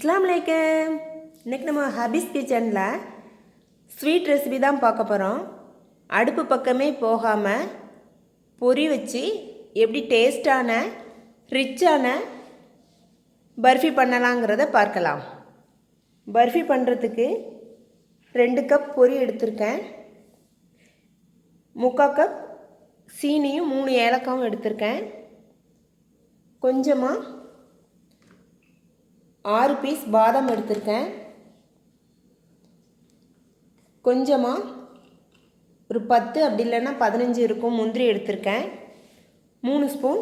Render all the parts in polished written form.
அஸ்ஸலாமு அலைக்கும். இன்றைக்கி நம்ம ஹபீஸ் கிச்சனில் ஸ்வீட் ரெசிபி தான் பார்க்க போகிறோம். அடுப்பு பக்கமே போகாமல் பொரி வச்சு எப்படி டேஸ்டான ரிச்சான பர்ஃபி பண்ணலாங்கிறத பார்க்கலாம். பர்ஃபி பண்ணுறதுக்கு 2 கப் பொரி எடுத்திருக்கேன். 3/4 கப் சீனியும் 3 ஏலக்காயும் எடுத்திருக்கேன். கொஞ்சமாக 6 பீஸ் பாதாம் எடுத்திருக்கேன். கொஞ்சமாக ஒரு 10 அப்படி இல்லைன்னா 15 இருக்கும் முந்திரி எடுத்திருக்கேன். 3 ஸ்பூன்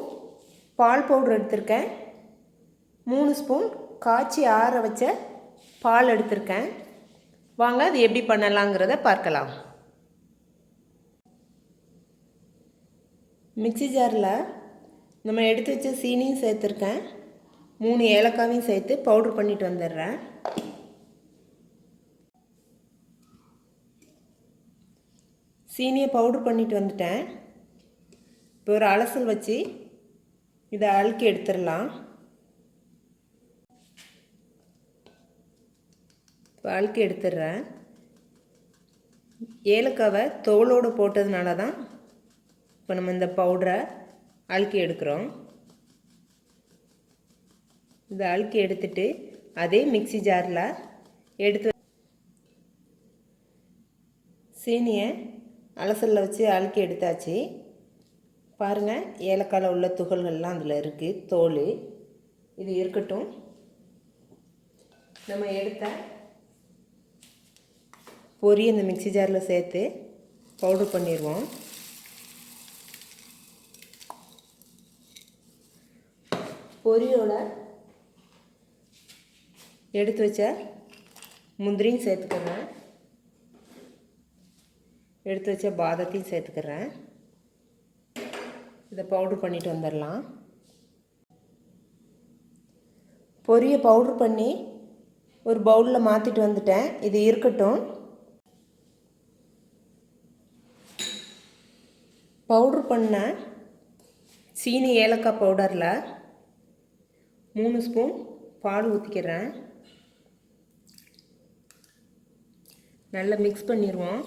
பால் பவுடர் எடுத்திருக்கேன். 3 ஸ்பூன் காய்ச்சி ஆற வச்ச பால் எடுத்திருக்கேன். வாங்க அது எப்படி பண்ணலாங்கிறத பார்க்கலாம். மிக்ஸி ஜாரில் நம்ம எடுத்து வச்ச சீனியும் சேர்த்துருக்கேன். 3 ஏலக்காயும் சேர்த்து பவுட்ரு பண்ணிட்டு வந்துடுறேன். சீனியை பவுட்ரு பண்ணிட்டு வந்துட்டேன். இப்போ ஒரு அலசல் வச்சு இதை அழுக்கி எடுத்துடலாம். இப்போ அழுக்கி எடுத்துடுறேன். ஏலக்காவை தோலோடு போட்டதுனால தான் இப்போ நம்ம இந்த பவுடரை அழுக்கி எடுக்கிறோம். இதை அழுக்கி எடுத்துட்டு அதே மிக்ஸி ஜாரில் எடுத்து சீனியை அலசலில் வச்சு அழுக்கி எடுத்தாச்சு. பாருங்கள், ஏலக்காயில் உள்ள துகள்கள்லாம் அதில் இருக்குது, தோல். இது இருக்கட்டும். நம்ம எடுத்த பொரி அந்த மிக்ஸி ஜாரில் சேர்த்து பவுட்ரு பண்ணிடுவோம். பொரியோட எடுத்து வச்ச முந்திரியும் சேர்த்துக்கிறேன். எடுத்து வச்ச பாதாத்தையும் சேர்த்துக்கிறேன். இதை பவுட்ரு பண்ணிட்டு வந்துடலாம். பொரியை பவுட்ரு பண்ணி ஒரு பவுலில் மாற்றிட்டு வந்துட்டேன். இது இருக்கட்டும். பவுட்ரு பண்ண சீனி ஏலக்காய் பவுடரில் 3 ஸ்பூன் பால் ஊற்றிக்கிறேன். நல்லா மிக்ஸ் பண்ணிடுவோம்.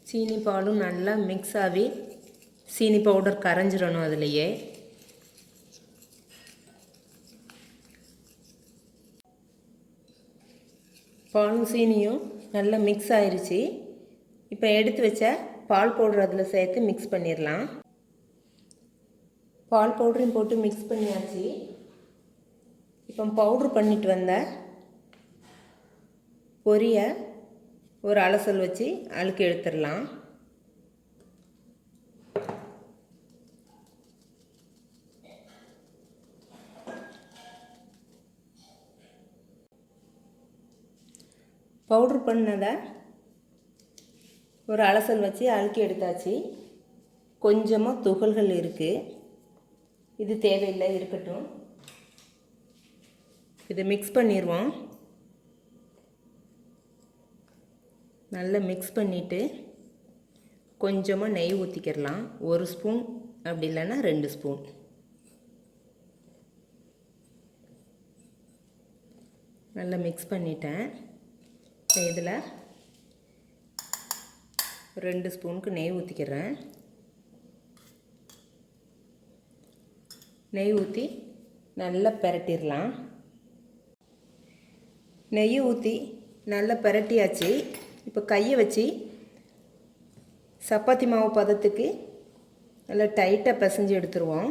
சீனி பாலும் நல்லா மிக்ஸ் ஆகி சீனி பவுடர் கரைஞ்சிடணும். அதுலேயே பாலும் சீனியும் நல்லா மிக்ஸ் ஆயிடுச்சு. இப்போ எடுத்து வச்ச பால் பவுடர் அதில் சேர்த்து மிக்ஸ் பண்ணிடலாம். பால் பவுடரையும் போட்டு மிக்ஸ் பண்ணியாச்சு. இப்போ பவுட்ரு பண்ணிட்டு வந்த பொரியை ஒரு அலசல் வச்சு அழுக்கி எடுத்துடலாம். பவுட்ரு பண்ணதை ஒரு அலசல் வச்சு அழுக்கி எடுத்தாச்சு. கொஞ்சமாக துகள்கள் இருக்குது, இது தேவையில்லை, இருக்கட்டும். இதை மிக்ஸ் பண்ணிடுவோம். நல்லா மிக்ஸ் பண்ணிவிட்டு கொஞ்சமாக நெய் ஊற்றிக்கிடலாம். 1 ஸ்பூன் அப்படி இல்லைன்னா 2 ஸ்பூன். நல்லா மிக்ஸ் பண்ணிட்டேன். இதில் 2 ஸ்பூனுக்கு நெய் ஊற்றிக்கிறேன். நெய் ஊற்றி நல்லா பிரட்டிடலாம். நெய் ஊற்றி நல்லா பிரட்டியாச்சு. இப்போ கையை வச்சு சப்பாத்தி மாவு பதத்துக்கு நல்லா டைட்டாக பிசைஞ்சு எடுத்துருவோம்.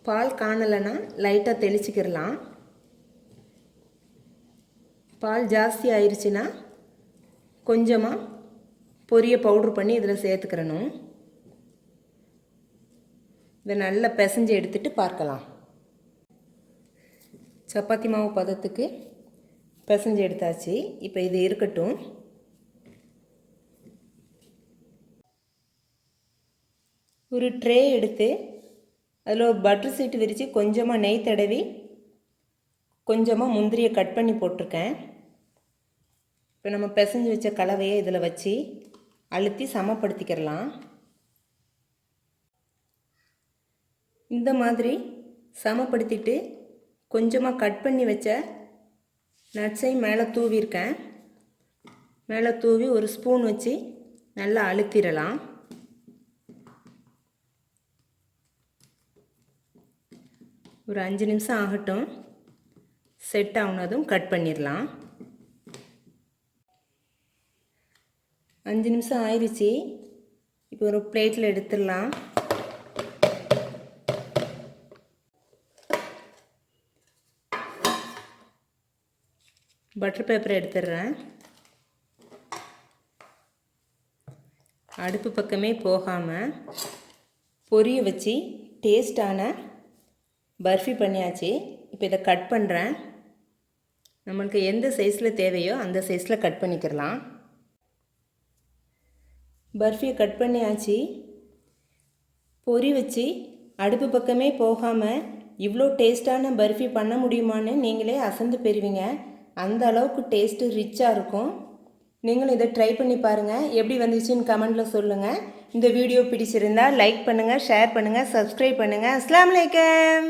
பால் காணலைன்னா லைட்டாக தெளிச்சிக்கிடலாம். பால் ஜாஸ்தி ஆயிடுச்சுன்னா கொஞ்சமாக பொரியை பவுட்ரு பண்ணி இதில் சேர்த்துக்கிறணும். இதை நல்லா பிசைஞ்சு எடுத்துகிட்டு பார்க்கலாம். சப்பாத்தி மாவு பதத்துக்கு பிசைஞ்சு எடுத்தாச்சு. இப்போ இது இருக்கட்டும். ஒரு ட்ரே எடுத்து அதில் ஒரு பட்டர் சீட்டு விரித்து கொஞ்சமாக நெய் தடவி கொஞ்சமாக முந்திரியை கட் பண்ணி போட்டிருக்கேன். இப்போ நம்ம பிசைஞ்சு வச்ச கலவையை இதில் வச்சு அழுத்தி சமப்படுத்திக்கிறலாம். இந்த மாதிரி சமப்படுத்திட்டு கொஞ்சமாக கட் பண்ணி வச்ச நட்ஸையும் மேலே தூவியிருக்கேன். மேலே தூவி ஒரு ஸ்பூன் வச்சு நல்லா அழுத்திடலாம். ஒரு 5 நிமிஷம் ஆகட்டும். செட் ஆகுனதும் கட் பண்ணிடலாம். 5 நிமிஷம் ஆயிடுச்சு. இப்போ ஒரு பிளேட்டில் எடுத்துடலாம். பட்டர் பேப்பரை எடுத்துடுறேன். அடுப்பு பக்கமே போகாமல் பொரிய வச்சு டேஸ்டான பர்ஃபி பண்ணியாச்சு. இப்போ இதை கட் பண்ணுறேன். நம்மளுக்கு எந்த சைஸில் தேவையோ அந்த சைஸில் கட் பண்ணிக்கிறலாம். பர்ஃபியை கட் பண்ணியாச்சு. பொரி வச்சு அடுப்பு பக்கமே போகாமல் இவ்வளோ டேஸ்டான பர்ஃபி பண்ண முடியுமான்னு நீங்களே அசந்து பெறுவீங்க. அந்த அளவுக்கு டேஸ்ட்டு ரிச்சாக இருக்கும். நீங்களும் இதை ட்ரை பண்ணி பாருங்கள். எப்படி வந்துச்சுன்னு கமெண்டில் சொல்லுங்கள். இந்த வீடியோ பிடிச்சிருந்தால் லைக் பண்ணுங்கள், ஷேர் பண்ணுங்கள், சப்ஸ்கிரைப் பண்ணுங்கள். அஸ்ஸலாமு அலைக்கும்.